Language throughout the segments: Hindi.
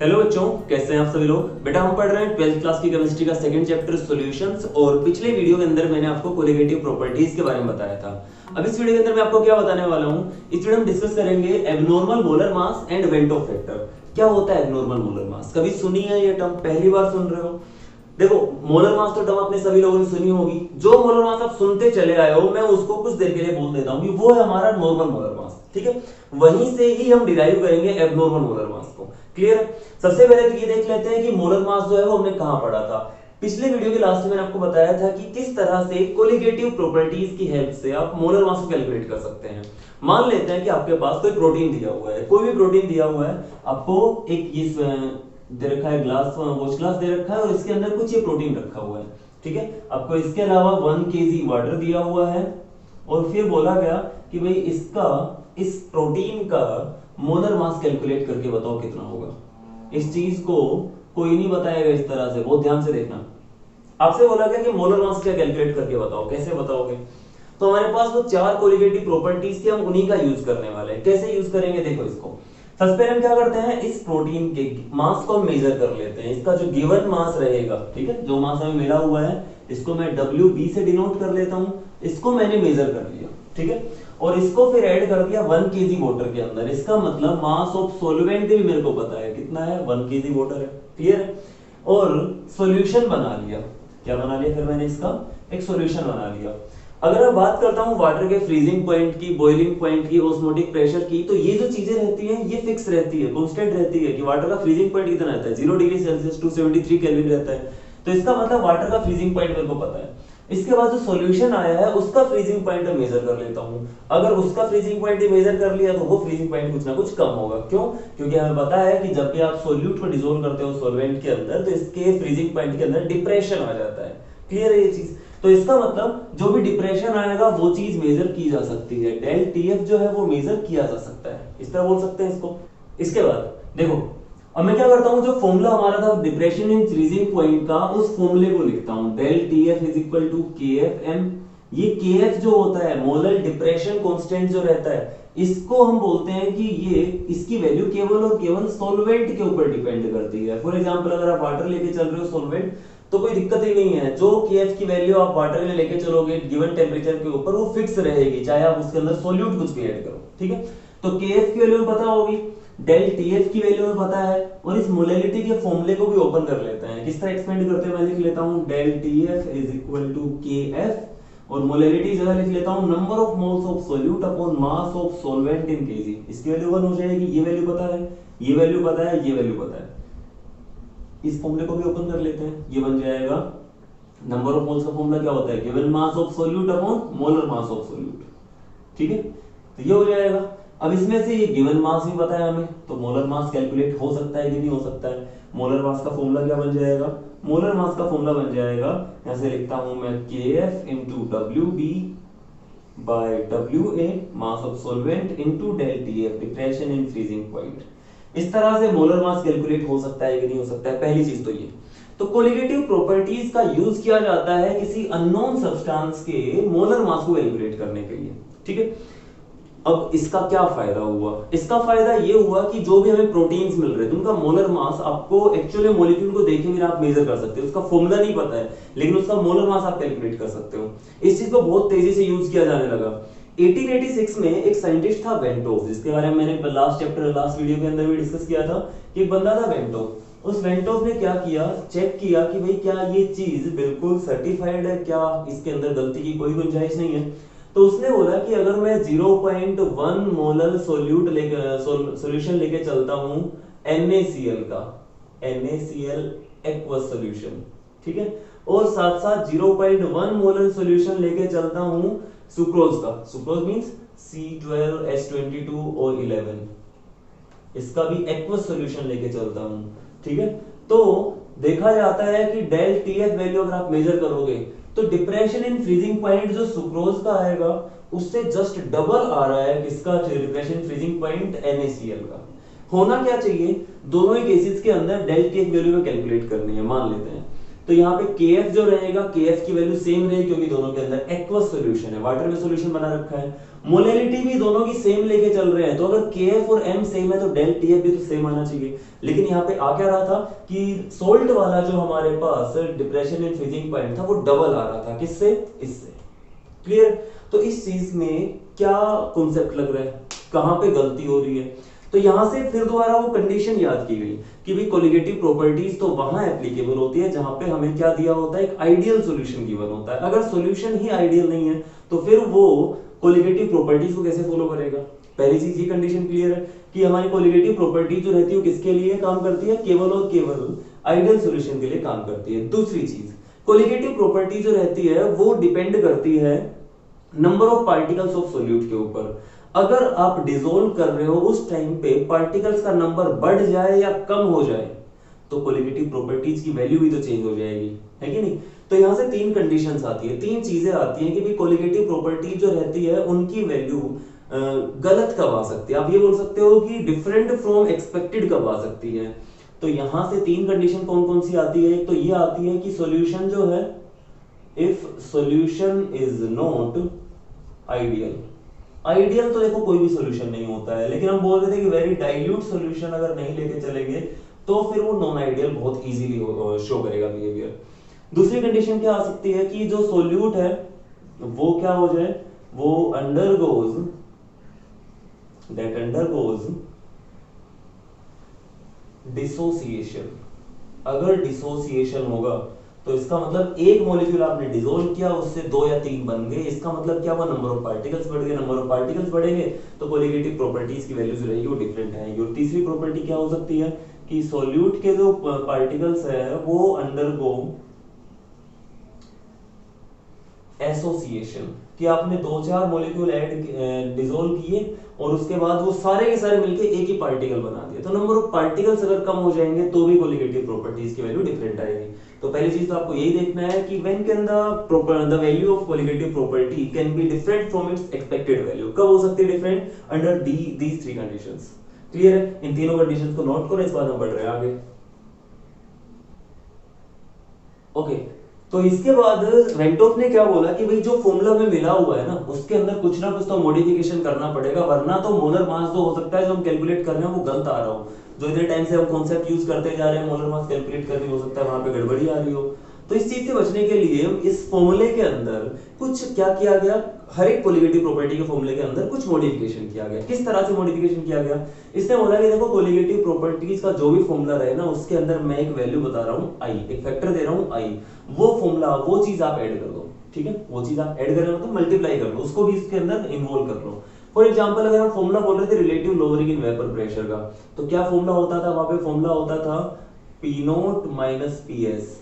हेलो बच्चों, कैसे हैं आप सभी लोग। बेटा हम पढ़ रहे हैं 12th क्लास की केमिस्ट्री का सेकंड चैप्टर सॉल्यूशंस। और पिछले वीडियो के अंदर मैंने आपको कोलिगेटिव प्रॉपर्टीज के बारे में बताया था। अब इस वीडियो के अंदर मैं आपको क्या बताने वाला हूं, इस वीडियो में डिस्कस करेंगे abnormal molar mass and went of factor. क्या होता है एब्नॉर्मल मोलर मास? कभी सुनी है ये टर्म, पहली बार सुन रहे हो? देखो, मोलर मास तो टर्म आपने सभी लोगों ने सुनी होगी। जो मोलर मास आप सुनते चले आए हो, मैं उसको कुछ देर के लिए बोल देता हूं कि वो है हमारा नॉर्मल मोलर मास। ठीक है, वहीं से ही हम डिराइव करेंगे एब्नॉर्मल मोलर मास को। क्लियर है? सबसे पहले तो ये देख लेते हैं कि मोलर मास जो है वो हमने कहां पढ़ा था। पिछले वीडियो के लास्ट में मैंने आपको बताया था कि किस तरह से कोलिगेटिव प्रॉपर्टीज की हेल्प से आप मोलर मास को कैलकुलेट कर सकते हैं। मान लेते हैं कि आपके पास कोई प्रोटीन दिया हुआ है, कोई भी प्रोटीन दिया हुआ है, आपको एक इस दे रखा है ग्लास, वॉश ग्लास दे रखा है और इसके अंदर कुछ ये प्रोटीन रखा हुआ है। ठीक है, आपको इसके अलावा 1 kg वाटर दिया हुआ है और फिर बोला गया कि भाई इसका, इस प्रोटीन का मोलर मास कैलकुलेट करके बताओ कितना होगा। इस चीज को कोई नहीं बताएगा इस तरह से, बहुत ध्यान से देखना। आपसे बोला गया कि मोलर मास क्या कैलकुलेट करके बताओ, कैसे बताओगे? तो हमारे पास वो 4 कोलिगेटिव प्रॉपर्टीज थी, हम उन्हीं का यूज करने वाले हैं। कैसे यूज करेंगे देखो इसको। सबसे पहले हम क्या करते हैं, इस प्रोटीन के मास को मेजर कर लेते हैं। इसका जो गिवन मास रहेगा, ठीक है, जो मास हमें मिला हुआ है, इसको मैं WB से डिनोट कर लेता हूं। इसको मैंने मेजर कर लिया, ठीक है, और इसको फिर ऐड कर दिया 1 kg वाटर के अंदर। इसका मतलब मास ऑफ सॉल्वेंट भी मेरे को पता है कितना है, 1 kg वाटर है। क्लियर है? और सॉल्यूशन बना लिया। क्या बना लिया फिर मैंने? इसका एक सॉल्यूशन बना लिया। अगर मैं बात करता हूं वाटर के फ्रीजिंग पॉइंट की, बॉइलिंग पॉइंट की, ऑस्मोटिक प्रेशर की, तो ये जो चीजें रहती हैं ये फिक्स रहती है, कांस्टेंट रहती है कि वाटर का फ्रीजिंग पॉइंट कितना रहता है, 0 डिग्री सेल्सियस 273 केल्विन रहता है। तो इसका मतलब वाटर का फ्रीजिंग पॉइंट मेरे को पता है। इसके बाद जो सॉल्यूशन आया है उसका फ्रीजिंग पॉइंट मैं मेजर कर लेता हूं। अगर उसका फ्रीजिंग पॉइंट ही मेजर कर लिया तो वो फ्रीजिंग पॉइंट कुछ ना कुछ कम होगा। क्यों? क्योंकि हमें पता है कि जब भी आप सोल्यूट को डिसॉल्व करते हो सॉल्वेंट के अंदर, तो इसके फ्रीजिंग पॉइंट के अंदर डिप्रेशन आ जाता है। क्लियर है ये चीज? तो इसका मतलब जो भी डिप्रेशन आएगा वो चीज मेजर की जा सकती है। डेल TF जो है वो मेजर किया जा सकता है, इस तरह बोल सकते हैं इसको। इसके बाद देखो, अब मैं क्या करता हूं, जो फॉर्मूला हमारा था डिप्रेशन इन फ्रीजिंग पॉइंट का, उस फॉर्मूले को लिखता हूं। Del TF is equal to KFM। ये KF जो होता है, मोलर डिप्रेशन कांस्टेंट जो रहता है, इसको हम बोलते हैं कि ये, इसकी वैल्यू केवल और केवल सॉल्वेंट के ऊपर डिपेंड करती है। फॉर एग्जांपल अगर आप वाटर लेके चल रहे हो सॉल्वेंट, तो कोई दिक्कत ही नहीं है। जो KF की वैल्यू आप वाटर में लेके चलोगे गिवन टेम्परेचर के ऊपर, वो फिक्स रहेगी, चाहे आप उसके अंदर सॉल्यूट कुछ भी ऐड करो। ठीक है, तो KF की वैल्यू पता होगी, डेल TF की वैल्यू में पता है, और इस मोलैलिटी के फॉर्मूले को भी ओपन कर लेते हैं। किस तरह एक्सपेंड करते हैं मैं लिख लेता हूं, del TF is equal to KF, और मोलैलिटी जगह लिख लेता हूं number of moles of solute upon mass of solvent in kg। इसकी वैल्यू 1 हो जाएगी। ये वैल्यू पता है, ये वैल्यू पता है, ये वैल्यू पता है। इस फॉर्मूले को भी ओपन कर लेते हैं। ये बन जाएगा, नंबर ऑफ मोल्स का फॉर्मूला क्या होता है, given mass of solute upon molar mass of solute. ठीक है, तो ये हो जाएगा। अब इसमें से ये गिवन मास भी पता है हमें, तो मोलर मास कैलकुलेट हो सकता है कि नहीं हो सकता है। मोलर मास का फॉर्मूला क्या बन जाएगा, मोलर मास का फॉर्मूला बन जाएगा, ऐसे लिखता हूं मैं, KF into WB by WA, mass of solvent into del TF, depression in freezing point. इस तरह से मोलर मास कैलकुलेट हो सकता है कि नहीं हो सकता है, पहली चीज तो ये। तो कोलिगेटिव प्रॉपर्टीज का यूज किया जाता है किसी अननोन सब्सटेंस के मोलर मास को कैलकुलेट करने के लिए। ठीक है, अब इसका क्या फायदा हुआ? इसका फायदा ये हुआ कि जो भी हमें प्रोटीन्स मिल रहे थे उनका मोलर मास आपको एक्चुअली मॉलिक्यूल को देखेंगे आप मेजर कर सकते हो। उसका फॉर्मूला नहीं पता है लेकिन उसका मोलर मास आप कैलकुलेट कर सकते हो। इस चीज को बहुत तेजी से यूज किया जाने लगा। 1886 में एक साइंटिस्ट था वेंटोव, जिसके बारे में मैंने लास्ट वीडियो के अंदर भी डिस्कस किया था कि एक बंदा था वेंटोव। उस वेंटोव ने क्या किया, चेक किया कि भाई क्या ये चीज बिल्कुल सर्टिफाइड है, क्या इसके अंदर गलती की कोई गुंजाइश नहीं है। तो उसने बोला कि अगर मैं 0.1 मोलर सॉल्यूशन लेके चलता हूं NaCl का, NaCl एक्वस सॉल्यूशन, ठीक है, और साथ साथ 0.1 मोलर सॉल्यूशन लेके चलता हूं सुक्रोज का, सुक्रोज मींस C12H22 और 11, इसका भी एक्वस सॉल्यूशन लेके चलता हूं। ठीक है, तो देखा जाता है कि डेल TF वैल्यू अगर आप मेजर करोगे तो डिप्रेशन इन फ्रीजिंग पॉइंट जो सुक्रोज का आएगा उससे जस्ट डबल आ रहा है किसका, डिप्रेशन फ्रीजिंग पॉइंट NaCl का। होना क्या चाहिए, दोनों ही केसेस के अंदर डेल TF वैल्यू में कैलकुलेट करनी है। मान लेते हैं तो यहाँ पे KF जो रहेगा, KF की वैल्यू सेम रहेगी क्योंकि दोनों के अंदर एक्वस सॉल्यूशन है, वाटर में सॉल्यूशन बना रखा है। मोलैलिटी भी दोनों की सेम लेके चल रहे हैं, तो अगर KF और M सेम है तो डेल TF भी तो सेम आना चाहिए। लेकिन यहाँ पे आ क्या रहा था कि सोल्ट वाला जो हमारे पास डिप्रेशन इन फ्रीजिंग पॉइंट था वो डबल आ रहा था, किससे, इससे। क्लियर। तो इस चीज में क्या कॉन्सेप्ट लग रहा है, कहां पे गलती हो रही है। तो यहां से फिर दोबारा वो कंडीशन याद की गई कि भाई कोलिगेटिव प्रॉपर्टीज तो वहां एप्लीकेबल होती है जहां पे हमें क्या दिया होता है, एक आइडियल सॉल्यूशन गिवन होता है। अगर सॉल्यूशन ही आइडियल नहीं है तो फिर वो कोलिगेटिव प्रॉपर्टीज को कैसे फॉलो करेगा। पहली चीज ये कंडीशन क्लियर है कि हमारी कोलिगेटिव प्रॉपर्टी जो रहती है वो किसके लिए काम करती है, केवल और केवल आइडियल सॉल्यूशन के लिए काम करती है। दूसरी चीज, कोलिगेटिव प्रॉपर्टी जो रहती है वो डिपेंड करती है number of particles of solute के ऊपर। अगर आप डिसोल्व कर रहे हो उस टाइम पे पार्टिकल्स का नंबर बढ़ जाए या कम हो जाए तो कोलिगेटिव प्रॉपर्टीज की वैल्यू भी तो चेंज हो जाएगी, है कि नहीं। तो यहां से तीन कंडीशंस आती है, तीन चीजें आती हैं कि भाई कोलिगेटिव प्रॉपर्टी जो रहती है उनकी वैल्यू गलत कब आ सकती है। आप ये बोल सकते हो कि डिफरेंट फ्रॉम एक्सपेक्टेड कब आ सकती है। तो यहां से तीन कंडीशन कौन कौन सी आती है। तो ये आती है कि सॉल्यूशन जो है, if solution is not ideal. Ideal तो देखो कोई भी सॉल्यूशन नहीं होता है, लेकिन हम बोल रहे थे कि वेरी डाइल्यूट सॉल्यूशन अगर नहीं लेके चलेंगे तो फिर वो नॉन आइडियल बहुत इजीली शो करेगा बिहेवियर। दूसरी कंडीशन क्या आ सकती है कि जो सोल्यूट है वो क्या हो जाए, वो अंडरगोज डिसोसिएशन। अगर डिसोसिएशन होगा तो इसका मतलब एक मॉलिक्यूल आपने डिसोल्व किया, उससे दो या तीन बन गए, इसका मतलब क्या हुआ, नंबर ऑफ पार्टिकल्स बढ़ गए। नंबर ऑफ पार्टिकल्स बढ़ेंगे तो कोलिगेटिव प्रॉपर्टीज की वैल्यू जो रहेगी वो डिफरेंट आएगी। और तीसरी प्रॉपर्टी क्या हो सकती है कि सॉल्यूट के जो पार्टिकल्स है वो अंडरगो एसोसिएशन, कि आपने दो चार मॉलिक्यूल ऐड डिसोल्व किए और उसके बाद वो सारे के सारे मिलके एक ही पार्टिकल बना दिए। तो नंबर ऑफ पार्टिकल्स अगर कम हो जाएंगे तो भी कोलिगेटिव प्रॉपर्टीज की वैल्यू डिफरेंट आएगी। तो पहली चीज तो आपको यही देखना है कि when can the value of colligative property can be different from its expected value. कब हो सकती है different, under these three conditions. Clear है। इन तीनों कंडीशंस को नोट करो, इस बार हम बढ़ रहे हैं आगे। ओके, तो इसके बाद वेंटोफ ने क्या बोला कि भाई जो फॉर्मूला में मिला हुआ है ना उसके अंदर कुछ ना कुछ तो मॉडिफिकेशन करना पड़ेगा, वरना तो मोलर मास जो हो सकता है जो हम कैलकुलेट कर रहे हैं वो गलत आ रहा हो। जो इतने टाइम से हम कॉन्सेप्ट यूज करते जा रहे हैं मोलर मास कैलकुलेट करनी, हो सकता है वहां पे गड़बड़ी आ रही हो। तो इस चीज से बचने के लिए इस फॉर्मूले के अंदर कुछ क्या किया गया, हर एक कोलिगेटिव प्रॉपर्टी के फॉर्मूले के अंदर कुछ मॉडिफिकेशन किया गया। किस तरह से मॉडिफिकेशन किया गया, इसने बोला कि देखो कोलिगेटिव प्रॉपर्टीज का जो भी फॉर्मूला रहे ना उसके अंदर मैं एक वैल्यू बता रहा हूं आई, एक फैक्टर दे रहा हूं आई, वो फॉर्मूला वो चीज आप ऐड कर दो। ठीक है, वो चीज आप ऐड करें मतलब मल्टीप्लाई कर लो, उसको भी इसके अंदर इन्वॉल्व कर लो। फॉर एग्जांपल अगर हम फॉर्मूला बोल रहे थे relative lowering in vapour pressure का, तो क्या फॉर्मूला होता था, वहां पे फॉर्मूला होता था P0 minus PS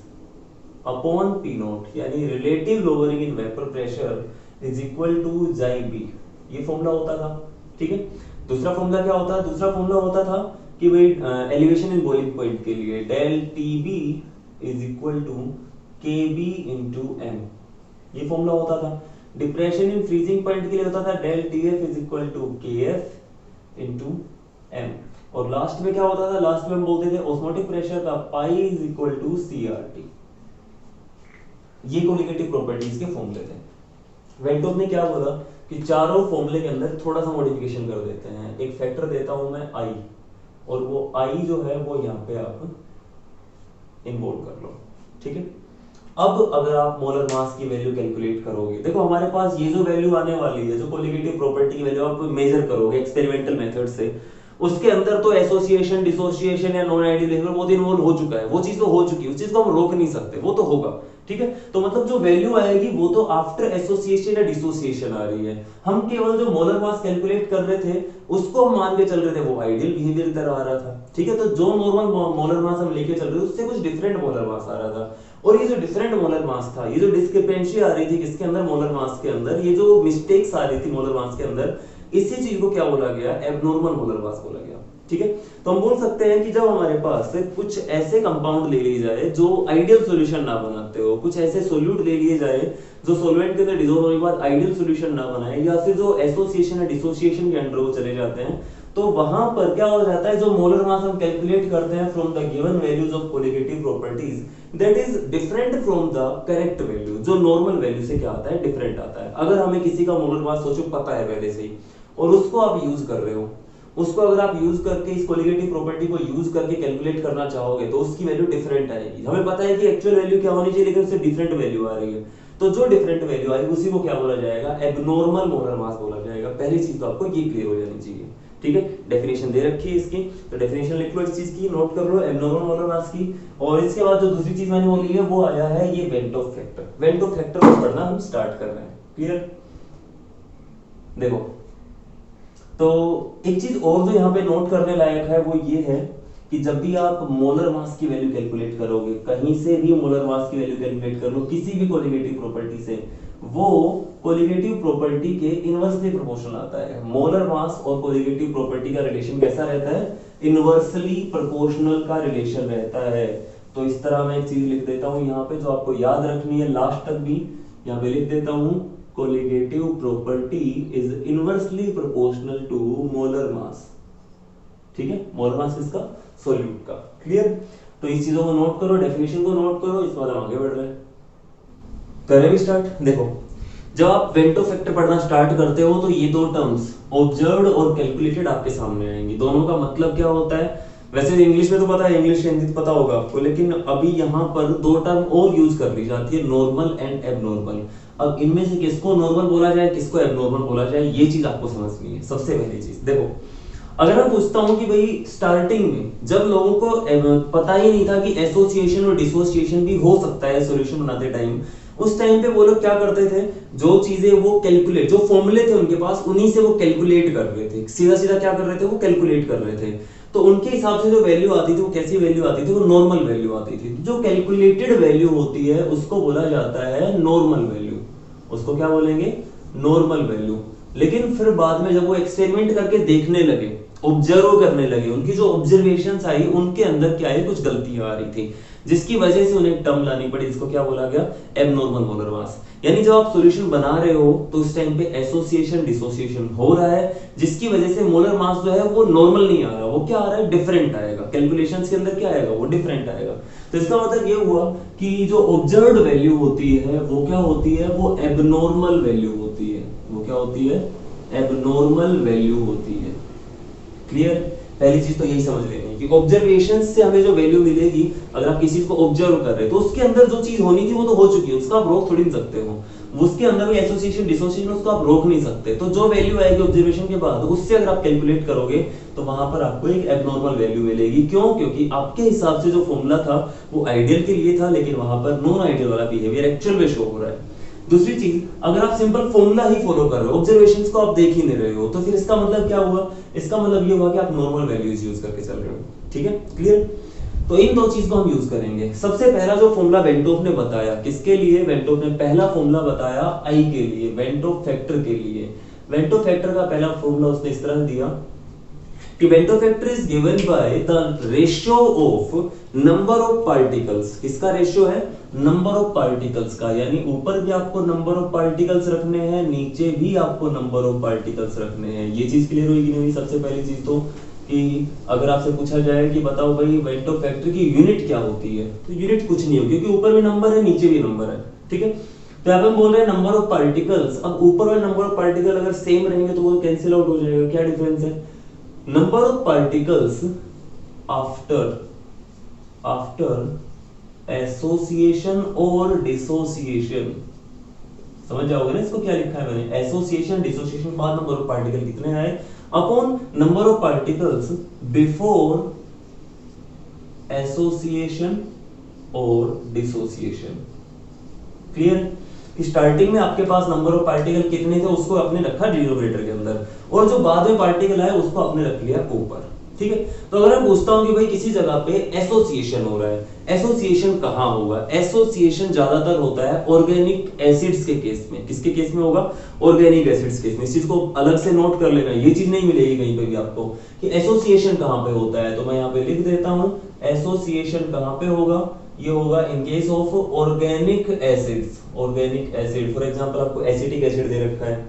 upon P0, यानी relative lowering in vapour pressure is equal to chi B, ये फॉर्मूला होता था। ठीक है, दूसरा फॉर्मूला क्या होता है, दूसरा फॉर्मूला होता था कि भाई एलिवेशन इन बॉइलिंग पॉइंट के लिए del TB is equal to KB into M, ये फॉर्मूला होता था। डिप्रेशन इन फ्रीजिंग पॉइंट के लिए होता था del TF is equal to KF into M। और लास्ट में क्या होता था, लास्ट में हम बोलते थे ऑस्मोटिक प्रेशर का pi is equal to CRT। ये कोलिगेटिव प्रॉपर्टीज के फॉर्मूले थे। वेंटोफ ने क्या बोला कि चारों फॉर्मूले के अंदर थोड़ा सा मॉडिफिकेशन कर देते हैं। एक फैक्टर देता हूं मैं आई, और वो आई जो है वो यहाँ पे आप इन्वोल्व कर लो। ठीक है, अब अगर आप मोलर मास की वैल्यू कैलकुलेट करोगे, देखो हमारे पास ये जो वैल्यू आने वाली है, जो कोलिगेटिव प्रॉपर्टी की वैल्यू आप मेजर करोगे एक्सपेरिमेंटल मेथड से, उसके अंदर तो एसोसिएशन, डिसोसिएशन या नॉन आइडियल बिहेवियर वो तो इन्वॉल्व हो चुका है, वो चीज तो हो चुकी है, उस चीज को हम रोक नहीं सकते, वो तो होगा। ठीक है, तो मतलब जो वैल्यू आएगी वो तो आफ्टर एसोसिएशन या डिसोसिएशन आ रही है। हम केवल जो मोलर मास कैलकुलेट कर रहे थे उसको हम मान के चल रहे थे वो आइडियल बिहेवियर की तरह आ रहा था। ठीक है, तो जो नॉर्मल मोलर मास हम लेके चल रहे थे उससे कुछ डिफरेंट मोलर मास आ रहा था। और ये जो डिफरेंट मोलर मास था, ये जो डिस्क्रिपेंसी आ रही थी किसके अंदर, मोलर मास के अंदर, ये जो मिस्टेक्स आ रही थी मोलर मास के अंदर, इसी चीज को क्या बोला गया, एबनॉर्मल मोलर मास बोला गया। ठीक है। तो हम बोल सकते हैं कि जब हमारे पास कुछ ऐसे कंपाउंड ले लिए जाए जो आइडियल सॉल्यूशन ना बनाते हो, कुछ ऐसे सोल्यूट ले लिए जाए जो सॉल्वेंट के अंदर डिसॉल्व होने के बाद आइडियल सॉल्यूशन ना बनाए, या फिर जो एसोसिएशन या डिसोसिएशन के अंडर वो चले जाते हैं, तो वहां पर क्या हो जाता है, जो मोलर मास हम कैलकुलेट करते हैं from the given values of colligative properties, that is different from the correct value. जो नॉर्मल वैल्यू से क्या आता है, डिफरेंट आता है। अगर हमें किसी का मोलर मास सोचो पता है पहले से ही, और उसको आप यूज कर रहे हो, उसको अगर आप यूज करके इस कोलिगेटिव प्रॉपर्टी को यूज करके कैलकुलेट करना चाहोगे तो उसकी वैल्यू डिफरेंट आएगी। हमें पता है कि एक्चुअल वैल्यू क्या होनी चाहिए, लेकिन उससे डिफरेंट वैल्यू आ रही है, तो जो डिफरेंट वैल्यू आएगी उसी को क्या बोला जाएगा, एबनॉर्मल मोलर मास बोला जाएगा। पहली चीज तो आपको ये क्लियर हो जानी चाहिए, ठीक है। डेफिनेशन दे रखी है इसकी, तो डेफिनेशन लिख लो इस चीज की, नोट कर लो एबनॉर्मल मोलर मास की। और इसके बाद जो दूसरी चीज मैंने बोली है वो आया है ये वेंटोफ फैक्टर। वेंटोफ फैक्टर को पढ़ना हम स्टार्ट कर रहे हैं, क्लियर। देखो, तो एक चीज और जो यहाँ पे नोट करने लायक है वो ये है कि जब भी आप मोलर मास की वैल्यू कैलकुलेट करोगे, कहीं से भी मोलर मास की वैल्यू कैलकुलेट कर लो किसी भी कोलिगेटिव प्रॉपर्टी से, वो कोलिगेटिव प्रॉपर्टी के इनवर्सली प्रोपोर्शनल आता है। मोलर मास और कोलिगेटिव प्रॉपर्टी का रिलेशन कैसा रहता है, इनवर्सली प्रोपोर्शनल का रिलेशन रहता है। तो इस तरह मैं एक चीज लिख देता हूं यहाँ पे जो आपको याद रखनी है, लास्ट तक भी यहाँ पे लिख देता हूं, colligative property is inversely proportional to molar mass. ठीक है, मोलर मास किसका, सॉल्यूट का, क्लियर। तो इस चीजों को नोट करो, डेफिनेशन को नोट करो, इस बार हम आगे बढ़ रहे हैं। करें भी स्टार्ट। देखो, जब आप वेंटो फैक्टर पढ़ना स्टार्ट करते हो तो ये दो टर्म्स ऑब्जर्व्ड और कैलकुलेटेड आपके सामने आएंगी। दोनों का मतलब क्या होता है, वैसे इंग्लिश में तो पता है, इंग्लिश हिंदी तो पता होगा आपको, लेकिन अभी यहाँ पर दो टर्म और यूज कर ली जाती है, नॉर्मल एंड एबनॉर्मल। अब इनमें से किसको नॉर्मल बोला जाए, किसको एबनॉर्मल बोला जाए, ये चीज आपको समझनी है। सबसे पहली चीज देखो, अगर मैं पूछता हूं कि भाई स्टार्टिंग में जब लोगों को पता ही नहीं था कि एसोसिएशन और डिसोसिएशन भी हो सकता है सॉल्यूशन बनाते टाइम, उस टाइम पे वो लोग क्या करते थे, जो चीजें वो कैलकुलेट, जो फॉर्मूले थे उनके पास, उन्हीं से वो कैलकुलेट कर रहे थे, सीधा सीधा क्या कर रहे थे, वो कैलकुलेट कर रहे थे। तो उनके हिसाब से जो वैल्यू आती थी वो कैसी वैल्यू आती थी, वो नॉर्मल वैल्यू आती थी। जो कैलकुलेटेड वैल्यू होती है उसको बोला जाता है नॉर्मल वैल्यू। उसको क्या बोलेंगे, नॉर्मल वैल्यू। लेकिन फिर बाद में जब वो एक्सपेरिमेंट करके देखने लगे, ऑब्जर्व करने लगे, उनकी जो ऑब्जर्वेशंस आई उनके अंदर क्या है, कुछ गलतियां आ रही थी, जिसकी वजह से उन्हें एक टर्म लानी पड़ी जिसको क्या बोला गया, एबनॉर्मल मोलर मास। यानी जब आप सॉल्यूशन बना रहे हो तो उस टाइम पे एसोसिएशन डिसोसिएशन हो रहा है, जिसकी वजह से मोलर मास जो है वो नॉर्मल नहीं आ रहा, वो क्या आ रहा है, डिफरेंट आएगा। कैलकुलेशंस के अंदर क्या आएगा, वो डिफरेंट आएगा। तो इसका मतलब ये हुआ कि जो ऑब्जर्व्ड वैल्यू होती है वो क्या होती है, वो एबनॉर्मल वैल्यू होती है। वो क्या होती है, एबनॉर्मल वैल्यू होती है, क्लियर। पहली चीज तो यही समझ लेनी है कि ऑब्जर्वेशन से हमें जो वैल्यू मिलेगी, अगर आप किसी को ऑब्जर्व कर रहे हो तो उसके अंदर जो चीज होनी थी वो तो हो चुकी है, उसका आप रोक थोड़ी नहीं सकते हो। उसके अंदर भी एसोसिएशन डिसोसिएशन उसको आप रोक नहीं सकते। तो जो वैल्यू आएगी ऑब्जर्वेशन के बाद, उससे अगर आप कैलकुलेट करोगे तो वहां पर आपको एक एबनॉर्मल वैल्यू मिलेगी। क्यों, क्योंकि आपके हिसाब से जो फॉर्मूला था वो आइडियल के लिए था, लेकिन वहां पर नॉन आइडियल वाला बिहेवियर एक्चुअल में शो हो रहा है। दूसरी चीज, अगर आप सिंपल फॉर्मूला ही फॉलो कर रहे हो, ऑब्जर्वेशंस को आप देख ही नहीं रहे हो, तो फिर इसका मतलब क्या हुआ, इसका मतलब ये हुआ कि आप नॉर्मल वैल्यूज यूज करके चल रहे हो। ठीक है, क्लियर। तो इन दो चीज को हम यूज करेंगे। सबसे पहला जो फॉर्मूला वेंटोफ ने बताया, किसके लिए, वेंटोफ ने पहला फॉर्मूला बताया आई के लिए, वेंटोफ फैक्टर के लिए। वेंटोफ फैक्टर का पहला फॉर्मूला उसने इस तरह दिया कि van't Hoff factor is given by the ratio of number of particles. किसका रेशियो है, नंबर ऑफ पार्टिकल्स का। यानी ऊपर भी आपको नंबर ऑफ पार्टिकल्स रखने हैं, नीचे भी आपको नंबर ऑफ पार्टिकल्स रखने हैं। ये चीज क्लियर होगी नहीं हुई। सबसे पहली चीज तो कि अगर आपसे पूछा जाए कि बताओ भाई वेंटोफ फैक्टर की यूनिट क्या होती है, तो यूनिट कुछ नहीं होगी, क्योंकि ऊपर भी नंबर है नीचे भी नंबर है। ठीक है, तो यहाँ पे हम बोल रहे हैं नंबर ऑफ पार्टिकल्स। अब ऊपर वाले नंबर ऑफ पार्टिकल अगर सेम रहेंगे तो वो कैंसिल आउट हो जाएगा। क्या डिफरेंस है, number of particles after association और डिसोसिएशन। समझ जाओगे ना इसको क्या लिखा है मैंने, एसोसिएशन डिसोसिएशन बाद नंबर ऑफ पार्टिकल कितने आए upon number of particles before association और डिसोसिएशन। क्लियर, कि स्टार्टिंग में आपके पास नंबर ऑफ पार्टिकल कितने थे उसको आपने रखा डिनोमिनेटर के अंदर, और जो बाद में पार्टिकल आए उसको आपने रख लिया ऊपर। ठीक है। तो अगर मैं पूछता हूं कि भाई किसी जगह पे एसोसिएशन हो रहा है, एसोसिएशन कहां होगा? एसोसिएशन ज्यादातर होता है ऑर्गेनिक एसिड्स के केस में। किसके केस में होगा? ऑर्गेनिक एसिड्स केस में। इस चीज को अलग से नोट कर लेना, ये चीज नहीं मिलेगी कहीं पे भी आपको कि एसोसिएशन कहां पे होता है। तो मैं यहाँ पे लिख देता हूं, एसोसिएशन कहां पे होगा? ये होगा in case of organic acids. Organic acid, for example आपको एसिटिक एसिड दे रखा है,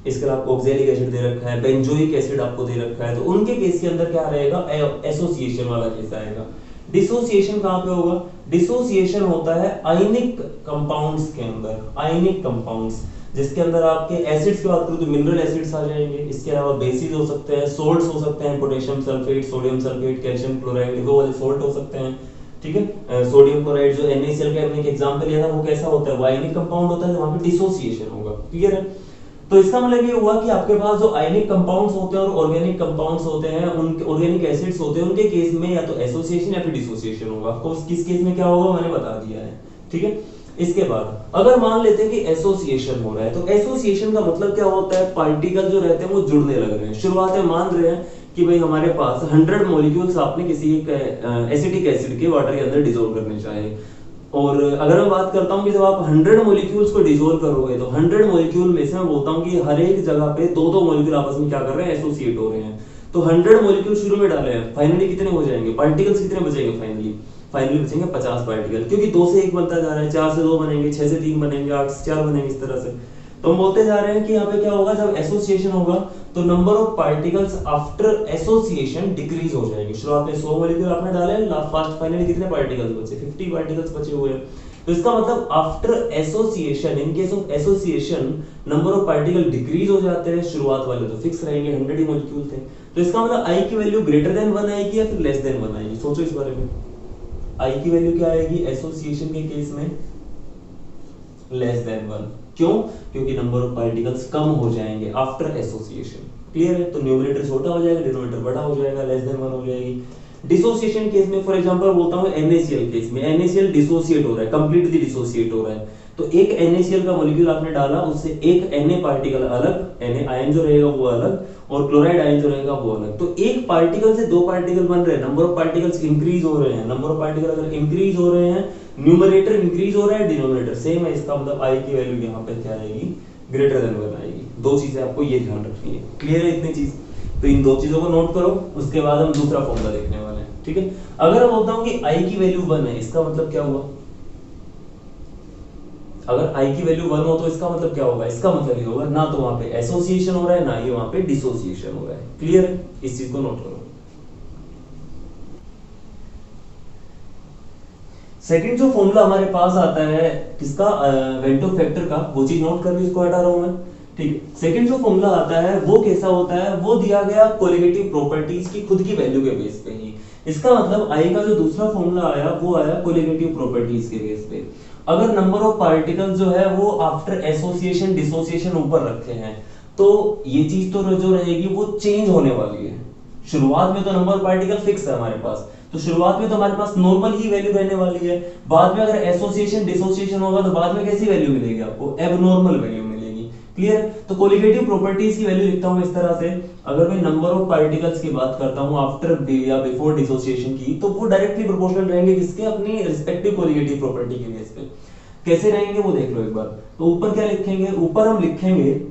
इसके अलावा ऑक्सैलिक एसिड दे रखा है, बेंजोइक एसिड आपको दे रखा है, तो उनके केस के अंदर क्या रहेगा? एसोसिएशन वाला केस आएगा। डिसोसिएशन कहां पे होगा? डिसोसिएशन होता है आयनिक कंपाउंड्स के अंदर। आयनिक कंपाउंड्स जिसके अंदर आपके एसिड्स की बात करूं तो मिनरल एसिड्स आ जाएंगे, इसके अलावा बेसिस हो सकते हैं, सोल्ट्स हो सकते हैं, potassium sulphate, sodium sulphate, calcium chloride, वो वाले सोल्ट हो सकते हैं, ठीक है। सोडियम क्लोराइड जो NaCl का हमने एक एग्जांपल लिया था, वो कैसा होता है? वो आयनिक कंपाउंड होता है, तो वहां पे डिसोसिएशन होगा। क्लियर है? तो इसका मतलब ये हुआ कि आपके पास जो आयनिक कंपाउंड्स होते हैं और ऑर्गेनिक कंपाउंड्स होते हैं, उनके ऑर्गेनिक एसिड्स होते हैं, उनके केस में या तो एसोसिएशन या फिर डिसोसिएशन होगा। ऑफ कोर्स किस केस में क्या होगा मैंने बता दिया है, ठीक है। इसके बाद अगर मान लेते हैं कि एसोसिएशन हो रहा है, तो एसोसिएशन का मतलब क्या होता है? पार्टिकल जो रहते हैं वो जुड़ने लग रहे हैं। शुरुआत में मान रहे हैं कि भाई हमारे पास 100 मॉलिक्यूल्स आपने किसी एक एसिटिक एसिड के वाटर के अंदर डिसॉल्व करने चाहे, और अगर मैं बात करता हूं कि जब आप 100 मॉलिक्यूल्स को डिसॉल्व करोगे तो 100 मॉलिक्यूल में से मैं बोलता हूं कि हर एक जगह पे दो दो मॉलिक्यूल आपस में क्या कर रहे हैं? एसोसिएट हो रहे हैं। तो 100 मॉलिक्यूल शुरू में डाले हैं, फाइनली कितने हो जाएंगे? पार्टिकल्स कितने बचेंगे? फाइनली बचेंगे 50 पार्टिकल, क्योंकि 2 से 1 बनता जा रहा है, 4 से 2 बनेंगे, 6 से 3 बनेंगे, 8 से 4 बनेंगे, इस तरह से। तो हम बोलते जा रहे हैं कि यहाँ पे क्या होगा? जब एसोसिएशन होगा तो number of particles after association decrease हो जाएगी। शुरुआत में 100 मॉलिक्यूल आपने डाले, लास्ट फाइनली कितने पार्टिकल्स बचे? 50 पार्टिकल्स बचे हुए हैं। तो इसका मतलब after association, in case of association number of particle decrease हो जाते हैं। शुरुआत वाले तो फिक्स रहेंगे, 100 ही मॉलिक्यूल थे। तो इसका मतलब आई की वैल्यू ग्रेटर देन 1 आएगी या फिर लेस देन 1 आएगी? सोचो इस बारे में। आई की वैल्यू क्या आएगी एसोसिएशन के केस में? Less than 1। क्यों? क्योंकि नंबर ऑफ पार्टिकल्स कम हो जाएंगे आफ्टर एसोसिएशन। क्लियर है? तो न्यूमरेटर छोटा हो जाएगा, डिनोमिनेटर बड़ा हो जाएगा, लेस देन 1 हो जाएगी। डिसोसिएशन केस में फॉर एग्जांपल बोलता हूं NaCl केस में, NaCl डिसोसिएट हो रहा है, कंप्लीटली डिसोसिएट हो रहा है। तो एक NaCl का मॉलिक्यूल आपने डाला, उससे एक Na पार्टिकल अलग, Na आयन जो रहेगा वो अलग, और क्लोराइड आयन जो रहेगा वो अलग। तो एक पार्टिकल से 2 पार्टिकल बन रहे हैं, नंबर ऑफ पार्टिकल्स इंक्रीज हो रहे हैं। नंबर ऑफ पार्टिकल अगर इंक्रीज हो रहे हैं, न्यूमरेटर इंक्रीज हो रहा है, डिनोमिनेटर सेम है, इसका मतलब आई की वैल्यू यहाँ पे क्या आएगी? ग्रेटर देन 1 आएगी। 2 चीजें आपको ये ध्यान रखनी है। क्लियर है इतनी चीज? तो इन 2 चीजों को नोट करो, उसके बाद हम दूसरा फॉर्मूला देखने वाले हैं, ठीक है। अगर मैं बोलता हूं कि आई की वैल्यू 1 है, इसका मतलब क्या हुआ? अगर आई की वैल्यू 1 हो तो इसका मतलब क्या होगा? इसका मतलब ये होगा ना तो वहां पे एसोसिएशन हो रहा है, ना ही वहां पे डिसोसिएशन हो रहा है। क्लियर है? इस चीज को नोट करो। सेकंड जो फॉर्मूला हमारे पास आता है किसका? वेंटो फैक्टर का, वो चीज नोट कर ली, इसको हटा रहा हूं मैं, ठीक है। सेकंड जो फॉर्मूला आता है वो कैसा होता है? वो दिया गया कोलिगेटिव प्रॉपर्टीज की खुद की वैल्यू के बेस पे ही। इसका मतलब आई का जो दूसरा फॉर्मूला आया वो आया कोलिगेटिव प्रॉपर्टीज के बेस पे। अगर नंबर ऑफ पार्टिकल्स जो है वो आफ्टर एसोसिएशन डिसोसिएशन ऊपर रखे हैं, तो ये चीज तो जो रहेगी वो चेंज होने वाली है। शुरुआत में तो नंबर ऑफ पार्टिकल फिक्स है हमारे पास, तो शुरुआत में तो हमारे पास नॉर्मल ही वैल्यू रहने वाली है। बाद में अगर एसोसिएशन डिसोसिएशन होगा तो बाद में कैसी वैल्यू मिलेगी आपको? एबनॉर्मल वैल्यू मिलेगी। क्लियर? तो कोलिगेटिव प्रॉपर्टीज की वैल्यू लिखता हूं इस तरह से। अगर मैं नंबर ऑफ पार्टिकल्स की बात करता हूं आफ्टर या बिफोर डिसोसिएशन की, तो वो डायरेक्टली प्रोपोर्शनल रहेंगे किसके? अपनी रिस्पेक्टिव कोलिगेटिव प्रॉपर्टी के बेस पे। कैसे रहेंगे वो देख लो एक बार। तो ऊपर क्या लिखेंगे? ऊपर हम लिखेंगे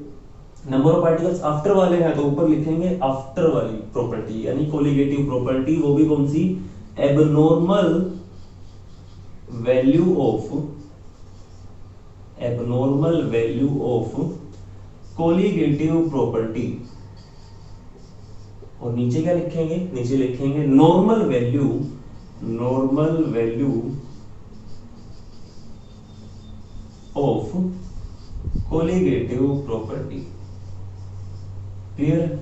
नंबर ऑफ पार्टिकल्स आफ्टर वाले हैं, तो ऊपर लिखेंगे आफ्टर वाली प्रॉपर्टी, यानी कोलिगेटिव प्रॉपर्टी। वो भी कौन सी? Abnormal value of colligative property. और नीचे क्या लिखेंगे? नीचे लिखेंगे normal value of colligative property. Clear?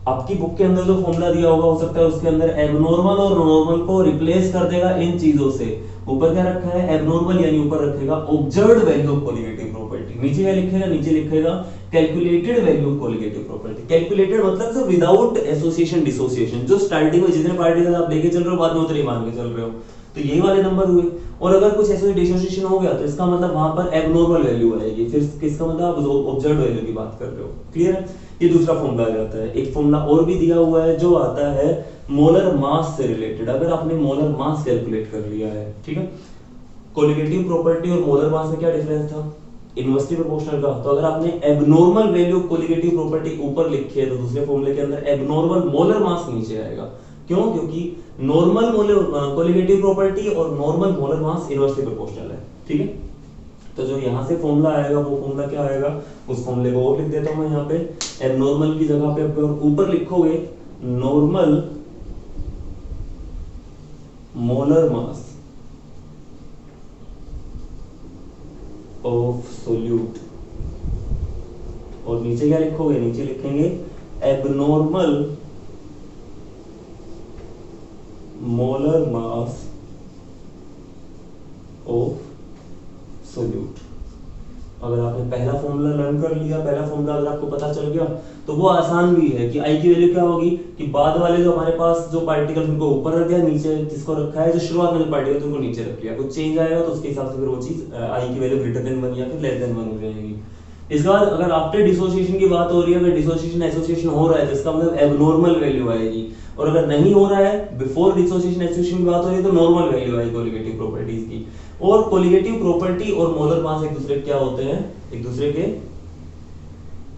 आपकी बुक के अंदर जो फॉर्मूला दिया होगा हो सकता है उसके अंदर एबनॉर्मल और नॉर्मल को रिप्लेस कर देगा इन चीजों से। ऊपर क्या रखा है? एबनॉर्मल, यानी ऊपर रखेगा observed value of colligative property. नीचे क्या लिखेगा? नीचे लिखेगा calculated value of colligative property. Calculated मतलब जो विदाउट एसोसिएशन डिसोसिएशन, जो स्टार्टिंग में जितने पार्टिकल आप लेके चल रहे हो बाद में उतने मान के चल रहे हो, तो यही वाले नंबर हुए। और अगर कुछ ऐसे डिसोसिएशन हो गया तो इसका मतलब वहां पर एबनॉर्मल वैल्यू आएगी। फिर किसका मतलब? आप ऑब्जर्व्ड वैल्यू की बात कर रहे हो। क्लियर है? ये दूसरा फॉर्मूला आ जाता है। एक फॉर्मूला और भी दिया हुआ है जो आता है मोलर मास से रिलेटेड, अगर आपने मोलर मास कैलकुलेट कर लिया है, ठीक है। कोलिगेटिव प्रॉपर्टी और मोलर मास में क्या डिफरेंस था, इनवर्सली प्रोपोर्शनल का। तो अगर आपने एबनॉर्मल वैल्यू कोलिगेटिव प्रॉपर्टी ऊपर लिखी है तो दूसरे फॉर्मूले के अंदर एबनॉर्मल मोलर मास नीचे आएगा। क्यों? क्योंकि नॉर्मल मोलर कोलिगेटिव प्रॉपर्टी और normal molar mass inversely proportional है, ठीक है। तो जो यहां से फॉर्मूला आएगा वो फॉर्मूला क्या आएगा, उस फॉर्मूले को और लिख देता हूं मैं यहाँ पे। एबनॉर्मल की जगह पे आप ऊपर लिखोगे normal molar mass of solute, और नीचे क्या लिखोगे, नीचे लिखेंगे abnormal molar mass of solute. अगर आपने पहला फॉर्मूला लर्न कर लिया, पहला फॉर्मूला अगर आपको पता चल गया तो वो आसान भी है कि आई की वैल्यू क्या होगी कि बाद वाले जो हमारे पास जो पार्टिकल उनको ऊपर रख दिया, नीचे जिसको रखा है, जो शुरुआत में जो पार्टिकल उनको नीचे रख लिया, कुछ चेंज आएगा तो उसके हिसाब से फिर वो चीज आई की वैल्यू ग्रेटर देन 1 या फिर लेस देन 1 हो जाएगी। इसके बाद अगर आफ्टर डिसोसिएशन की बात हो रही है, अगर डिसोसिएशन एसोसिएशन हो रहा है तो इसका मतलब एबनॉर्मल वैल्यू आएगी, और अगर नहीं हो रहा है, बिफोर डिसोसिएशन एसोसिएशन की बात हो रही है तो नॉर्मल वैल्यू आएगी कोलिगेटिव प्रॉपर्टीज की। और कोलिगेटिव प्रॉपर्टी और मोलर मास एक दूसरे क्या होते हैं, एक दूसरे के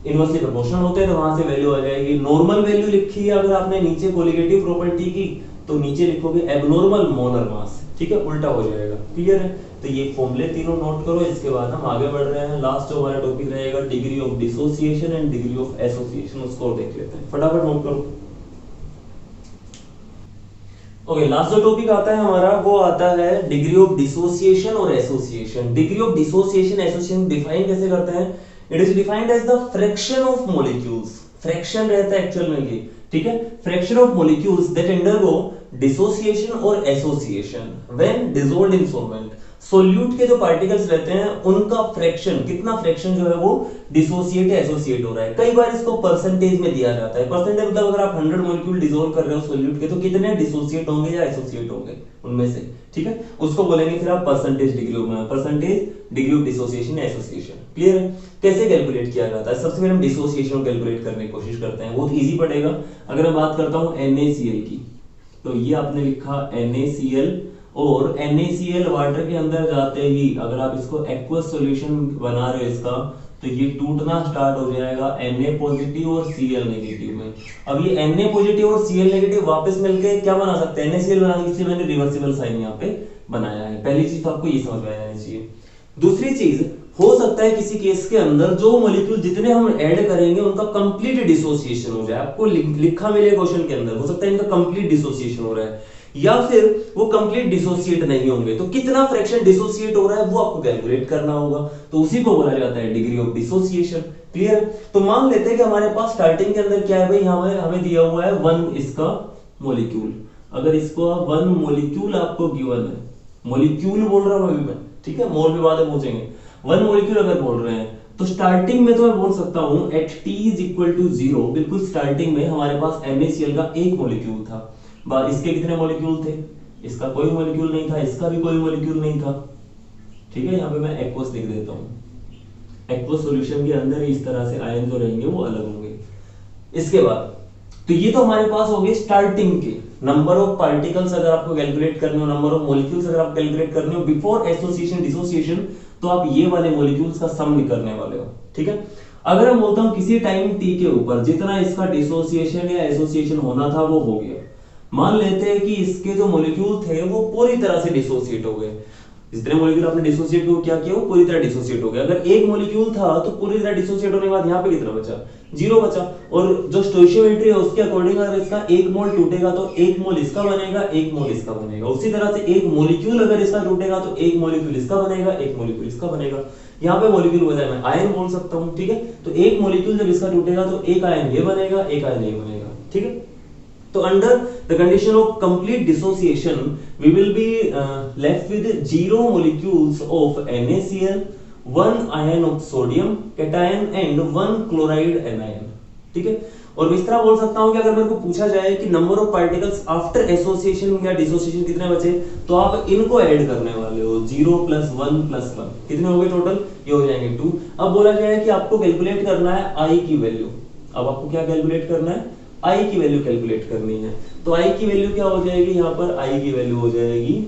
इनवर्सली प्रोपोर्शनल होते हैं, तो वहां से वैल्यू आ जाएगी। नॉर्मल वैल्यू लिखी है अगर आपने नीचे कोलिगेटिव प्रॉपर्टी की तो नीचे लिखोगे एबनॉर्मल मोलर मास, ठीक है, उल्टा हो जाएगा। क्लियर है? तो ये फॉर्मूले तीनों नोट करो। इसके बाद हम आगे बढ़ रहे हैं। लास्ट जो हमारा टॉपिक रहेगा degree of dissociation and degree of association, उसको देख लेते हैं। फटाफट नोट करो। ओके, लास्ट जो टॉपिक आता है हमारा वो आता है डिग्री ऑफ डिसोसिएशन और association. Degree of dissociation association define कैसे करते हैं? It is defined as the fraction of molecules. Fraction रहता है एक्चुअल में ये, ठीक है, fraction of molecules that undergo dissociation और association when dissolved in solvent. Solute के जो पार्टिकल्स रहते हैं उनका फ्रैक्शन, कितना फ्रैक्शन जो है वो डिसोसिएट या एसोसिएट हो रहा है। कई बार इसको परसेंटेज में दिया जाता है। परसेंटेज मतलब अगर आप 100 मॉलिक्यूल डिसॉल्व कर रहे हो सोल्यूट के तो कितने डिसोसिएट होंगे या एसोसिएट होंगे उनमें से, ठीक है, उसको बोलेंगे फिर आप परसेंटेज डिग्री ऑफ डिसोसिएशन या एसोसिएशन। क्लियर है? कैसे कैलकुलेट किया जाता है? सबसे पहले हम डिसोसिएशन को कैलकुलेट करने की कोशिश करते हैं, बहुत इजी पड़ेगा। अगर मैं बात करता हूं NaCl की, तो ये आपने लिखा NaCl, और NaCl वाटर के अंदर जाते ही अगर आप इसको एक्वस सॉल्यूशन बना रहे हो इसका, तो ये टूटना स्टार्ट हो जाएगा Na पॉजिटिव और Cl नेगेटिव में। अब ये Na पॉजिटिव और Cl नेगेटिव वापस मिलके क्या बना सकते हैं? NaCl बनाने के लिए मैंने रिवर्सिबल साइन यहाँ पे बनाया है। पहली चीज तो आपको ये समझ में आना चाहिए। दूसरी चीज, हो सकता है किसी केस के अंदर जो मॉलिक्यूल जितने हम ऐड करेंगे उनका कंप्लीट डिसोसिएशन हो जाए। आपको लिखा मिले क्वेश्चन के अंदर, हो सकता है इनका कंप्लीट डिसोसिएशन हो रहा है, या फिर वो कंप्लीट डिसोसिएट नहीं होंगे, तो कितना फ्रैक्शन डिसोसिएट हो रहा है वो आपको कैलकुलेट करना होगा। तो उसी को बोला जाता है डिग्री ऑफ डिसोसिएशन। क्लियर? तो मान लेते हैं कि हमारे पास स्टार्टिंग के अंदर क्या है भाई, हमें दिया हुआ है 1 इसका मॉलिक्यूल। अगर इसको 1 मॉलिक्यूल आपको गिवन है, मॉलिक्यूल बोल रहा हूं अभी मैं, ठीक है, मोल भी बाद में पहुंचेंगे। 1 मॉलिक्यूल अगर बोल रहे हैं तो स्टार्टिंग में तो मैं बोल सकता हूं एट t = 0, बिल्कुल स्टार्टिंग में हमारे पास NaCl का एक मॉलिक्यूल था। इसके कितने मॉलिक्यूल थे? इसका कोई मॉलिक्यूल नहीं था, इसका भी कोई मॉलिक्यूल नहीं था, ठीक है। यहाँ पे मैं एक्वस लिख देता हूं। एक्वस सॉल्यूशन के अंदर इस तरह से आयन जो रहेंगे वो अलग होंगे। इसके बाद तो ये तो हमारे पास हो गए स्टार्टिंग के नंबर ऑफ पार्टिकल्स। अगर आपको कैलकुलेट करने हो, नंबर ऑफ मॉलिक्यूल्स अगर आप कैलकुलेट करने हो बिफोर एसोसिएशन डिसोसिएशन, तो आप ये वाले मॉलिक्यूल्स का सम निकालने वाले हो, ठीक है। अगर हम बोलता हूं किसी टाइम t के ऊपर जितना इसका डिसोसिएशन या एसोसिएशन होना था वो हो गया, मान लेते हैं कि इसके जो मॉलिक्यूल थे वो पूरी तरह से डिसोसिएट हो गए। जितने मॉलिक्यूल आपने डिसोसिएट क्या किया वो पूरी तरह डिसोसिएट हो गया। अगर एक मॉलिक्यूल था तो पूरी तरह डिसोसिएट होने के बाद यहाँ पे कितना बचा? 0 बचा। और जो स्टोइचियोमेट्री है उसके अकॉर्डिंग अगर इसका एक मोल टूटेगा तो एक मोल इसका बनेगा, एक मोल इसका बनेगा। उसी तरह से एक मॉलिक्यूल अगर इसका टूटेगा तो एक मॉलिक्यूल इसका बनेगा, एक मॉलिक्यूल इसका बनेगा। यहाँ पे मॉलिक्यूल बजाय मैं आयन बोल सकता हूँ, ठीक है। तो एक मॉलिक्यूल जब इसका टूटेगा तो एक आयन ये बनेगा, एक आयन ये बनेगा, ठीक है। तो under the condition of complete dissociation, we will be left with 0 molecules of NaCl, 1 ion of sodium cation and 1 chloride anion, ठीक है। और इस तरह बोल सकता हूं कि अगर मेरे को पूछा जाए कि number of particles after association या डिसोसिएशन कितने बचे, तो आप इनको ऐड करने वाले हो। 0 + 1 + 1 कितने हो गए टोटल? ये हो जाएंगे 2। अब बोला जाए कि आपको कैलकुलेट करना है I की वैल्यू, अब आपको क्या कैलकुलेट करना है, आई की वैल्यू कैलकुलेट करनी है। तो आई की वैल्यू क्या हो जाएगी, यहाँ पर आई की वैल्यू हो जाएगी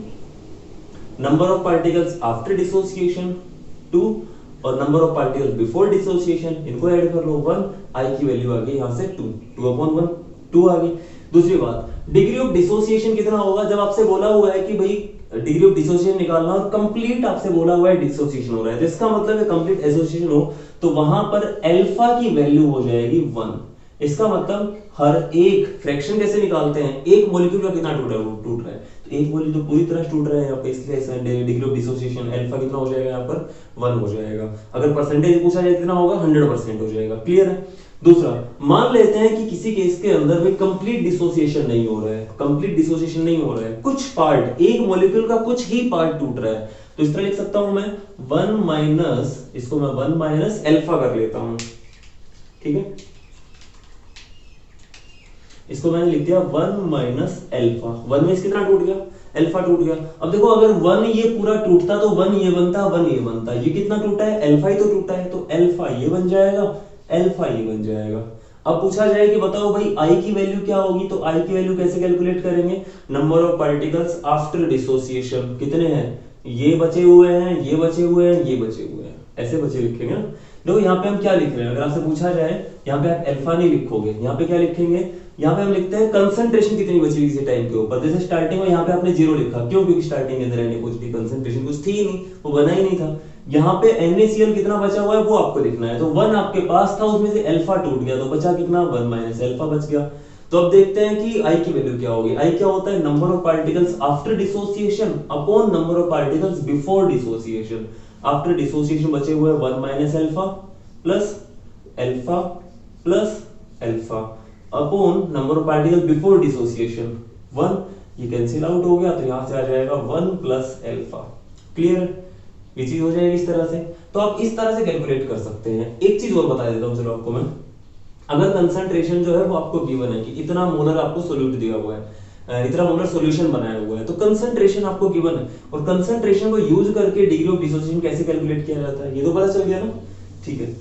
number of particles after dissociation 2 और number of particles before dissociation, इनको ऐड कर लो 1, आई की वैल्यू आ गई यहाँ से 2/1, 2 आ गई। दूसरी बात, डिग्री ऑफ डिसोसिएशन कितना होगा, जब आपसे बोला हुआ है कि भाई डिग्री ऑफ डिसोसिएशन निकालना और कंप्लीट आपसे बोला हुआ है डिसोसिएशन हो रहा है, तो इसका मतलब है कंप्लीट एसोसिएशन हो, तो वहां पर अल्फा की वैल्यू हो जाएगी 1। इसका मतलब हर एक फ्रैक्शन कैसे निकालते हैं, एक मॉलिक्यूल का कितना टूट रहा है, तो एक मॉलिक्यूल तो पूरी तरह टूट रहा है यहाँ पे, इसलिए डिग्री ऑफ डिसोसिएशन अल्फा कितना हो जाएगा, यहाँ पर 1 हो जाएगा। अगर परसेंटेज पूछा जाए कितना होगा, 100% हो जाएगा। क्लियर है। दूसरा, मान लेते हैं कि किसी केस के अंदर में कंप्लीट डिसोसिएशन नहीं हो रहा है, कंप्लीट डिसोसिएशन नहीं हो रहा है, कुछ पार्ट, एक मॉलिक्यूल का कुछ ही पार्ट टूट रहा है, तो इस तरह लिख सकता हूं मैं 1 माइनस, इसको मैं 1 माइनस अल्फा कर लेता हूं। ठीक है, इसको मैंने लिख दिया 1 माइनस अल्फा। 1 में कितना टूट गया, अल्फा टूट गया। अब देखो अगर 1 ये पूरा टूटता तो 1 ये बनता, 1 ये बनता, ये कितना टूटा है, अल्फा ही तो टूटा है, तो अल्फा ये बन जाएगा, अल्फा ये बन जाएगा। अब पूछा जाए कि बताओ भाई आई की वैल्यू क्या होगी, तो आई की वैल्यू कैसे कैलकुलेट करेंगे, number of particles after dissociation कितने हैं, ये बचे हुए हैं, ये बचे हुए हैं, ये बचे हुए हैं, ऐसे बचे लिखेंगे ना। देखो यहाँ पे हम क्या लिख रहे हैं, अगर आपसे पूछा जाए यहाँ पे आप अल्फा नहीं लिखोगे, यहाँ पे क्या लिखेंगे, यहाँ पे हम लिखते हैं कंसंट्रेशन कितनी बची हुई किसी टाइम के ऊपर। जैसे स्टार्टिंग में यहाँ पे आपने 0 लिखा, क्यों, क्योंकि स्टार्टिंग के अंदर कुछ भी कंसंट्रेशन कुछ थी ही नहीं, वो बना ही नहीं था। यहाँ पे NaCl कितना बचा हुआ है वो आपको लिखना है, तो 1 आपके पास था, उसमें से अल्फा टूट गया, तो बचा कितना, 1 माइनस अल्फा बच गया। तो अब देखते हैं कि आई की वैल्यू क्या होगी। आई क्या होता है, number of particles after dissociation upon number of particles before dissociation. After dissociation बचे हुए 1 minus alpha plus alpha plus alpha upon number of particles before dissociation 1, ये कैंसिल आउट हो गया, तो यहां से आ जाएगा 1 प्लस अल्फा। क्लियर, ये चीज हो जाएगी इस तरह से। तो आप इस तरह से कैलकुलेट कर सकते हैं। एक चीज और बता देता हूं चलो आपको मैं, अगर कंसंट्रेशन जो है वो आपको गिवन है कि इतना मोलर आपको सोल्यूट दिया हुआ है, इतना मोलर सॉल्यूशन बनाया हुआ है, तो कंसंट्रेशन आपको गिवन है, और कंसंट्रेशन को यूज करके डिग्री ऑफ डिसोसिएशन कैसे कैलकुलेट किया जाता है ये तो पता चल गया ना। ठीक है,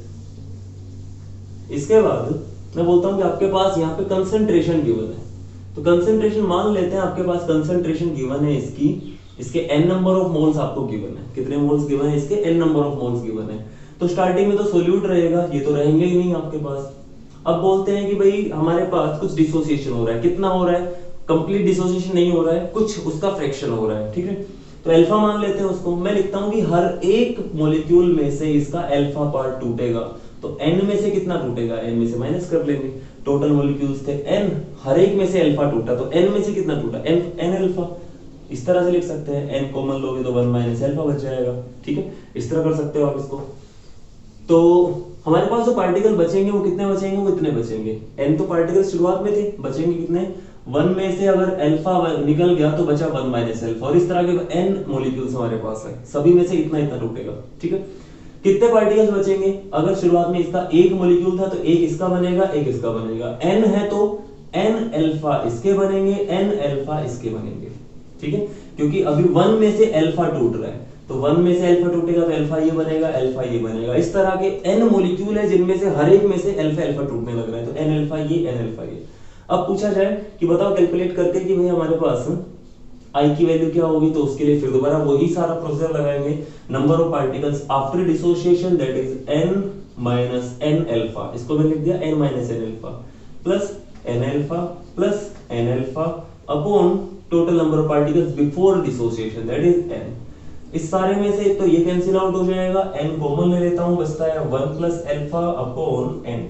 इसके बाद मैं बोलता हूं कि आपके पास यहाँ पे कंसंट्रेशन गिवन है, तो कंसंट्रेशन मान लेते हैं आपके पास कंसंट्रेशन गिवन है इसकी, इसके n नंबर ऑफ मोल्स आपको गिवन है, कितने मोल्स गिवन है इसके, n number of moles given है। तो स्टार्टिंग में तो सोल्यूट रहेगा, ये तो रहेंगे ही नहीं आपके पास। अब बोलते हैं कि भाई हमारे पास कुछ डिसोसिएशन हो रहा है, कितना हो रहा है, कंप्लीट डिसोसिएशन नहीं हो रहा है, कुछ उसका फ्रैक्शन हो रहा है। ठीक है, तो अल्फा मान लेते हैं उसको, मैं लिखता हूं कि हर एक मॉलिक्यूल में से इसका अल्फा पार्ट टूटेगा, तो n में से कितना टूटेगा, n में से माइनस कर लेंगे, टोटल मॉलिक्यूल्स थे n, हर एक में से अल्फा टूटा, तो n में से कितना टूटा, n अल्फा। इस तरह से लिख सकते हैं, n कॉमन लोगे तो 1 माइनस अल्फा बच जाएगा। ठीक है, इस तरह कर सकते हो आप इसको। तो हमारे पास जो पार्टिकल बचेंगे वो कितने बचेंगे, वो इतने बचेंगे, n तो पार्टिकल शुरुआत में थे, बचेंगे कितने, 1 में से अगर अल्फा निकल गया तो बचा 1 माइनस अल्फा, और इस तरह के n मॉलिक्यूल्स हमारे पास है, सभी में से इतना इतना टूटेगा। ठीक है, कितने पार्टिकल्स बचेंगे, अगर शुरुआत में इसका एक मॉलिक्यूल था तो एक इसका बनेगा, एक इसका बनेगा, n है तो n अल्फा इसके बनेंगे, n अल्फा इसके बनेंगे। ठीक है, क्योंकि अभी 1 में से अल्फा टूट रहा है, तो 1 में से अल्फा टूटेगा तो अल्फा ये बनेगा, अल्फा ये बनेगा। इस तरह के n मॉलिक्यूल है जिनमें से हर एक में से अल्फा अल्फा टूटने लग रहा है, तो n अल्फा ये, n अल्फा ये। अब पूछा जाए कि बताओ कैलकुलेट करके कि भाई हमारे पास आई की वैल्यू क्या होगी, तो उसके लिए फिर दोबारा वही सारा प्रोसीजर लगाएंगे, number of particles after dissociation that is n minus n alpha, इसको मैं लिख दिया n minus n alpha plus n alpha plus n alpha upon total number of particles before dissociation that is n। इस सारे में से तो ये कैंसिल आउट हो जाएगा, n कॉमन ले लेता हूं, बचता है 1 प्लस अल्फा अपॉन n।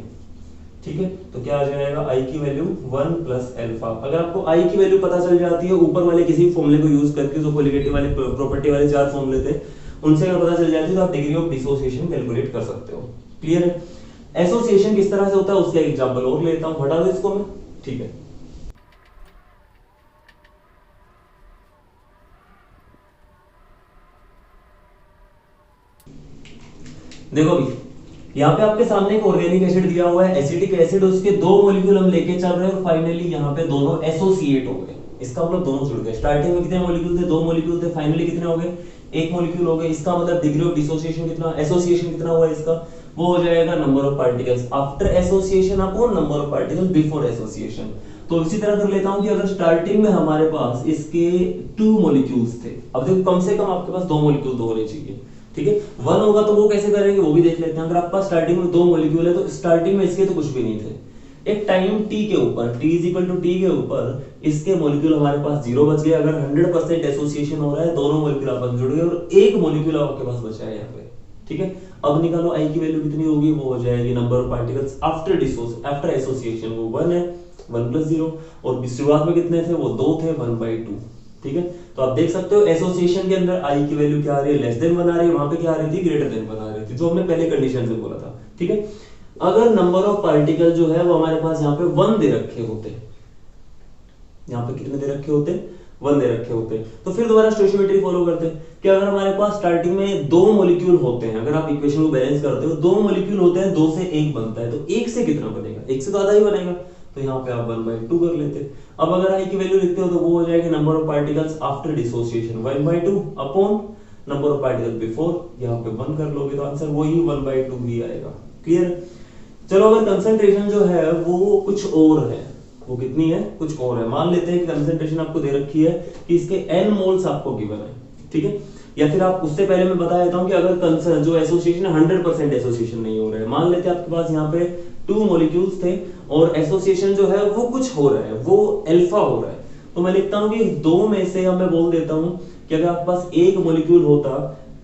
ठीक है, तो क्या आ जाएगा, i की वैल्यू 1 प्लस अल्फा। अगर आपको i की वैल्यू पता चल जाती है ऊपर वाले किसी फॉर्मूले को यूज करके, जो कोलिगेटिव वाले प्रॉपर्टी वाले 4 फॉर्मूले थे उनसे अगर पता चल जाती है तो आप डिग्री ऑफ डिसोसिएशन कैलकुलेट कर सकते हो। क्लियर है, एसोसिएशन किस तरह से होता है उसका एग्जांपल और लेता हूं, हटा दो इसको मैं। ठीक है, देखो भी यहाँ पे आपके सामने एक ऑर्गेनिक एसिड दिया हुआ है, एसिटिक एसिड, उसके 2 मॉलिक्यूल हम लेके चल रहे हैं और फाइनली यहाँ पे दोनों एसोसिएट हो गए, इसका मतलब दोनों जुड़ गए। स्टार्टिंग में कितने मॉलिक्यूल थे, 2 मॉलिक्यूल थे, फाइनली कितने हो गए, 1 मॉलिक्यूल हो गए। इसका मतलब डिग्री ऑफ डिसोसिएशन कितना, एसोसिएशन कितना हुआ इसका, वो हो जाएगा number of particles after association upon number of particle before association. तो इसी तरह कर लेता हूं कि अगर स्टार्टिंग में हमारे पास इसके 2 मॉलिक्यूल्स थे, अब देखो कम से कम आपके पास 2 मॉलिक्यूल तो होने चाहिए, ठीक है। 1 होगा तो वो कैसे करेंगे वो भी देख लेते हैं। अगर आपके पास स्टार्टिंग में 2 मॉलिक्यूल है तो स्टार्टिंग में इसके तो कुछ भी नहीं थे, एक टाइम t के ऊपर t t के ऊपर इसके मॉलिक्यूल हमारे पास 0 बच गए। अगर 100% एसोसिएशन हो रहा है, दोनों मॉलिक्यूल आपस में जुड़ गए और एक मॉलिक्यूल आपके पास बचा है यहाँ पे, ठीक है। अब निकालो i की वैल्यू कितनी होगी, वो हो जाएगी number of particles after association, वो 1 है, 1 + 0, और शुरुआत में कितने थे, वो 2 थे, 1/2, ठीक है। तो आप देख सकते हो एसोसिएशन के अंदर i की वैल्यू क्या आ रही है, लेस देन 1 आ रही है, वहां पे क्या आ रही थी, ग्रेटर देन 1 आ रही थी, जो हमने पहले कंडीशन से बोला था, ठीक है। अगर नंबर ऑफ पार्टिकल जो है वो हमारे पास यहाँ पे 1 दे रखे होते, यहाँ पे कितने दे रखे होते, 1 दे रखे होते, तो फिर दोबारा स्टोइचियोमेट्री फॉलो करते कि अगर हमारे पास स्टार्टिंग में 2 मॉलिक्यूल होते हैं, अगर आप इक्वेशन को बैलेंस करते हो 2 मॉलिक्यूल होते हैं, 2 से 1 बनता है, तो 1 से कितना बनेगा, 1 से तो आधा ही बनेगा, तो यहाँ पे आप 1/2 कर लेते। अब अगर i की वैल्यू लिखते हो तो वो हो जाएगी number of particles after dissociation 1/2 upon number of particle before, यहाँ पे 1 कर लोगे तो आंसर वही 1/2 ही आएगा। क्लियर। चलो अगर कंसंट्रेशन जो है वो कुछ और है, वो कितनी है, कुछ और है, मान लेते हैं कि कंसंट्रेशन आपको दे रखी है कि इसके n मोल्स आपको गिवन है, ठीक है। या फिर आप उससे पहले मैं बता देता हूं कि अगर जो एसोसिएशन है 100% एसोसिएशन नहीं हो रहा है, मान लेते हैं आपके पास यहाँ पे 2 मॉलिक्यूल्स थे और एसोसिएशन जो है वो कुछ हो रहा है, वो अल्फा हो रहा है, तो मैं लिखता हूं कि 2 में से मैं बोल देता हूं कि अगर आपके पास 1 मॉलिक्यूल होता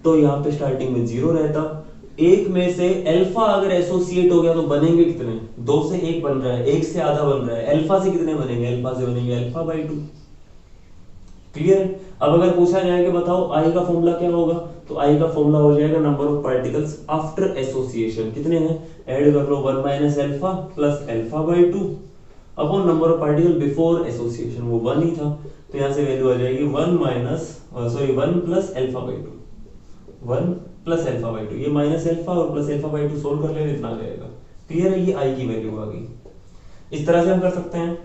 तो यहाँ पे स्टार्टिंग में 0 रहता, 1 में से अल्फा अगर एसोसिएट हो गया तो बनेंगे कितने, 2 से 1 बन रहा है, 1 से आधा बन रहा है, अल्फा से कितने बनेंगे, अल्फा से बनेंगे अल्फा/2। क्लियर। अब अगर पूछा जाए कि बताओ i का फॉर्मूला क्या होगा, तो i का फॉर्मूला हो जाएगा number of particles after association, कितने हैं, ऐड कर लो 1 - alpha plus alpha by two upon number of particle before association, वो 1 ही था, तो यहाँ से वैल्यू आ जाएगी 1 + अल्फा/2, 1 + अल्फा/2, ये माइनस अल्फा और प्लस अल्फा/2 सोल्व कर लेंगे, इतना आ जाएगा। क्लियर है, ये i की वैल्यू आ गई। इस तरह से हम कर सकते हैं।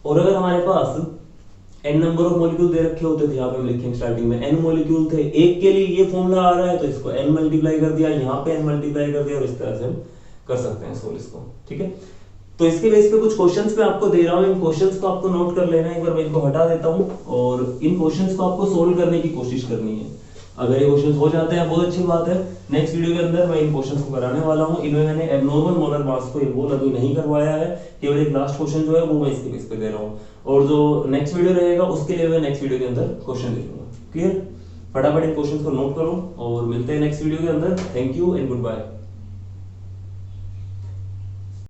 और अगर हमारे पास n नंबर ऑफ मॉलिक्यूल दे रखे होते थे, यहाँ पे हम लिखेंगे स्टार्टिंग में n मॉलिक्यूल थे, एक के लिए ये फॉर्मूला आ रहा है तो इसको n मल्टीप्लाई कर दिया, यहाँ पे n मल्टीप्लाई कर दिया, और इस तरह से हम कर सकते हैं सोल्व इसको, ठीक है। तो इसके बेस पे कुछ क्वेश्चंस मैं आपको दे रहा हूँ, इन क्वेश्चंस को आपको नोट कर लेना है, एक बार मैं इनको हटा देता हूँ और इन क्वेश्चंस को आपको सोल्व करने की कोशिश करनी है। अगर ये क्वेश्चंस हो जाते हैं बहुत अच्छी बात है, नेक्स्ट वीडियो के अंदर मैं इन क्वेश्चंस को कराने वाला हूं। इनमें मैंने एब्नॉर्मल मोलर मास को इन्वॉल्व अभी नहीं करवाया है, केवल एक लास्ट क्वेश्चन जो है वो मैं इसके बेस पे दे रहा हूं, और जो नेक्स्ट वीडियो रहेगा उसके लिए मैं नेक्स्ट वीडियो के अंदर क्वेश्चन दे दूंगा। क्लियर। फटाफट इन क्वेश्चंस को नोट करो और मिलते हैं नेक्स्ट वीडियो के अंदर। Thank you and good bye.